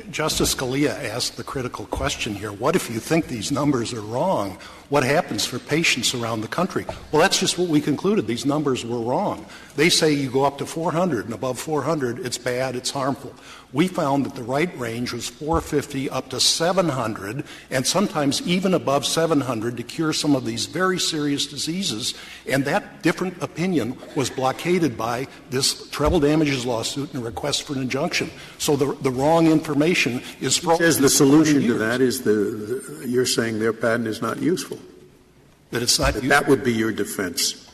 Justice Scalia asked the critical question here. What if you think these numbers are wrong? What happens for patients around the country? Well, that's just what we concluded. These numbers were wrong. They say you go up to 400, and above 400, it's bad, it's harmful. We found that the right range was 450 up to 700, and sometimes even above 700 to cure some of these very serious diseases. And that different opinion was blockaded by this treble damages lawsuit and a request for an injunction. So the wrong information is for says the solution to that is you're saying their patent is not useful. That it's not that would be your defense.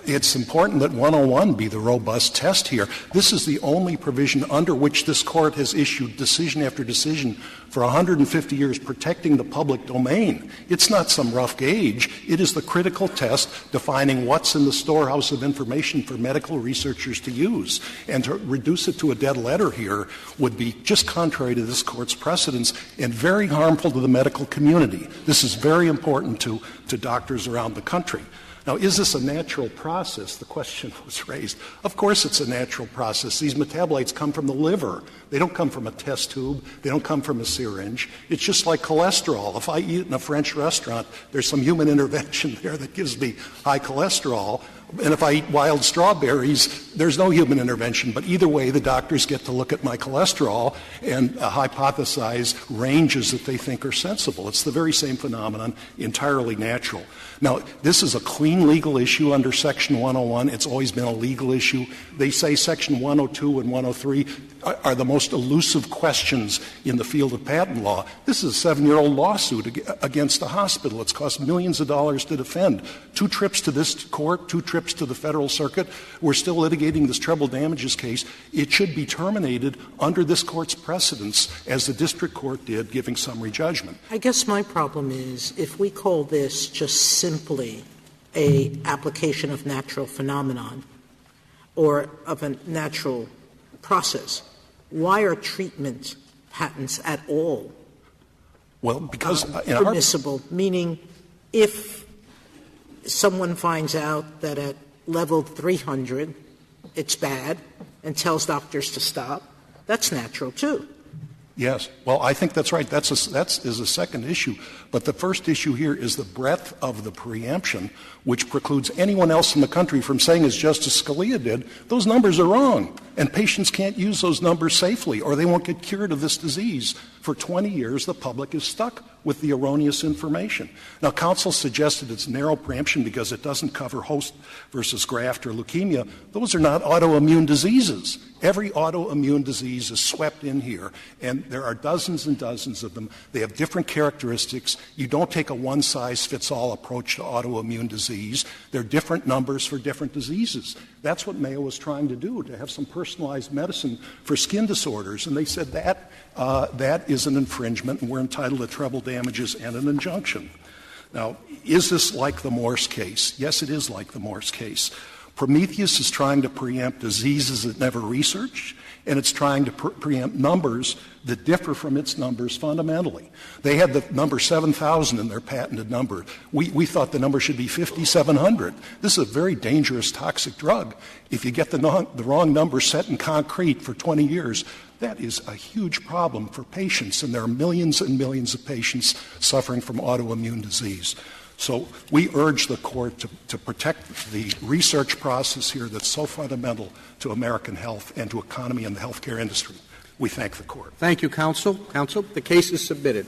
It's important that 101 be the robust test here. This is the only provision under which this Court has issued decision after decision for 150 years protecting the public domain. It's not some rough gauge. It is the critical test defining what's in the storehouse of information for medical researchers to use. And to reduce it to a dead letter here would be just contrary to this Court's precedents and very harmful to the medical community. This is very important to doctors around the country. Now, is this a natural process? The question was raised. Of course it's a natural process. These metabolites come from the liver. They don't come from a test tube. They don't come from a syringe. It's just like cholesterol. If I eat in a French restaurant, there's some human intervention there that gives me high cholesterol. And if I eat wild strawberries, there's no human intervention. But either way, the doctors get to look at my cholesterol and hypothesize ranges that they think are sensible. It's the very same phenomenon, entirely natural. Now, this is a clean legal issue under Section 101. It's always been a legal issue. They say Section 102 and 103 are the most elusive questions in the field of patent law. This is a 7-year-old lawsuit against a hospital. It's cost millions of dollars to defend. 2 trips to this court, 2 trips trips to the Federal Circuit. We're still litigating this treble damages case. It should be terminated under this Court's precedents, as the district court did, giving summary judgment. I guess my problem is if we call this just simply a application of natural phenomenon or of a natural process, why are treatment patents at all permissible? Meaning, if someone finds out that at level 300 it's bad and tells doctors to stop, that's natural too. Yes. Well, I think that's right. That is a second issue. But the first issue here is the breadth of the preemption, which precludes anyone else in the country from saying, as Justice Scalia did, those numbers are wrong, and patients can't use those numbers safely, or they won't get cured of this disease. For 20 years, the public is stuck with the erroneous information. Now, counsel suggested it's narrow preemption because it doesn't cover host versus graft or leukemia. Those are not autoimmune diseases. Every autoimmune disease is swept in here, and there are dozens and dozens of them. They have different characteristics. You don't take a one-size-fits-all approach to autoimmune disease. There are different numbers for different diseases. That's what Mayo was trying to do, to have some personalized medicine for skin disorders. And they said that is an infringement, and we're entitled to treble damages and an injunction. Now, is this like the Morse case? Yes, it is like the Morse case. Prometheus is trying to preempt diseases it never researched, and it's trying to preempt numbers that differ from its numbers fundamentally. They had the number 7,000 in their patented number. We thought the number should be 5,700. This is a very dangerous, toxic drug. If you get the wrong number set in concrete for 20 years, that is a huge problem for patients, and there are millions and millions of patients suffering from autoimmune disease. So we urge the Court to protect the research process here that's so fundamental to American health and to economy and the healthcare industry. We thank the Court. Thank you, counsel. Counsel, the case is submitted.